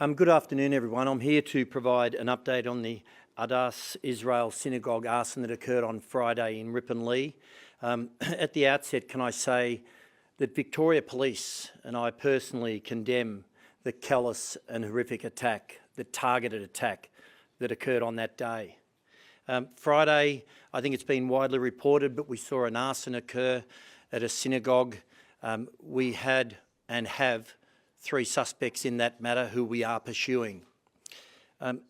Good afternoon, everyone. I'm here to provide an update on the Israel Synagogue arson that occurred on Friday in Ripponlea. At the outset, can I say that Victoria Police and I personally condemn the callous and horrific attack, the targeted attack that occurred on that day. Friday, I think it's been widely reported, but we saw an arson occur at a synagogue. We had and have 3 suspects in that matter who we are pursuing.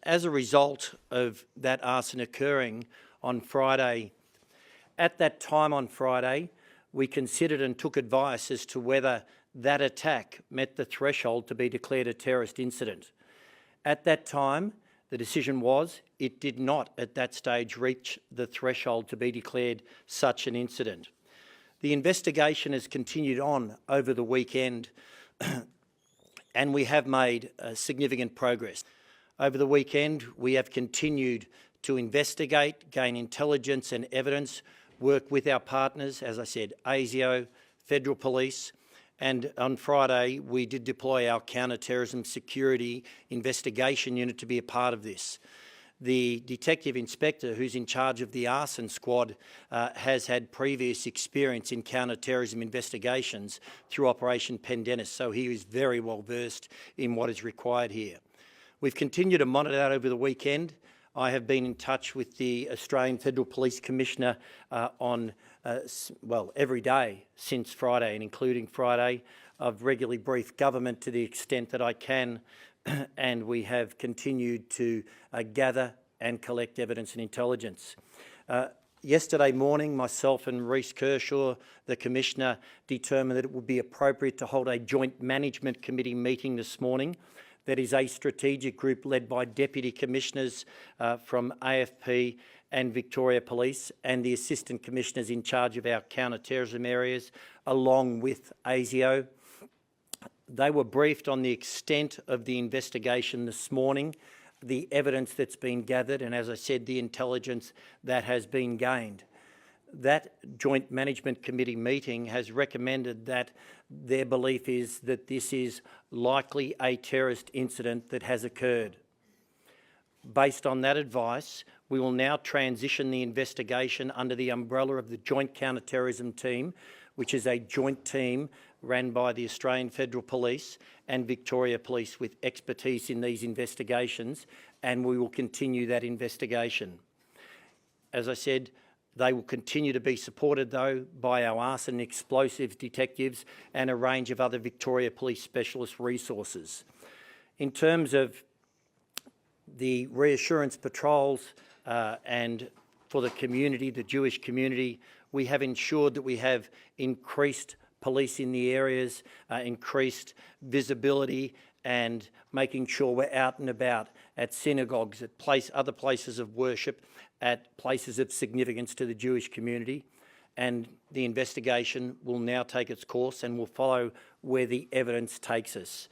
As a result of that arson occurring on Friday, at that time on Friday, we considered and took advice as to whether that attack met the threshold to be declared a terrorist incident. At that time, the decision was it did not at that stage reach the threshold to be declared such an incident. The investigation has continued on over the weekend and we have made significant progress. Over the weekend, we have continued to investigate, gain intelligence and evidence, work with our partners, as I said, ASIO, Federal Police, and on Friday, we did deploy our counter-terrorism security investigation unit to be a part of this. The detective inspector who's in charge of the arson squad has had previous experience in counter-terrorism investigations through Operation Pendennis, so he is very well versed in what is required here. We've continued to monitor that over the weekend. I have been in touch with the Australian Federal Police Commissioner every day since Friday, and including Friday. I've regularly briefed government to the extent that I can, and we have continued to gather and collect evidence and intelligence. Yesterday morning, myself and Reece Kershaw, the Commissioner, determined that it would be appropriate to hold a joint management committee meeting this morning. That is a strategic group led by Deputy Commissioners from AFP and Victoria Police and the Assistant Commissioners in charge of our counter-terrorism areas, along with ASIO. They were briefed on the extent of the investigation this morning, the evidence that's been gathered, and as I said, the intelligence that has been gained. That Joint Management Committee meeting has recommended that their belief is that this is likely a terrorist incident that has occurred. Based on that advice, we will now transition the investigation under the umbrella of the Joint Counter-Terrorism Team, which is a joint team ran by the Australian Federal Police and Victoria Police with expertise in these investigations, and we will continue that investigation. As I said, they will continue to be supported, though, by our arson and explosives detectives and a range of other Victoria Police specialist resources. In terms of the reassurance patrols and for the community, the Jewish community, we have ensured that we have increased police in the areas, increased visibility, and making sure we're out and about at synagogues, at other places of worship, at places of significance to the Jewish community. And the investigation will now take its course and will follow where the evidence takes us.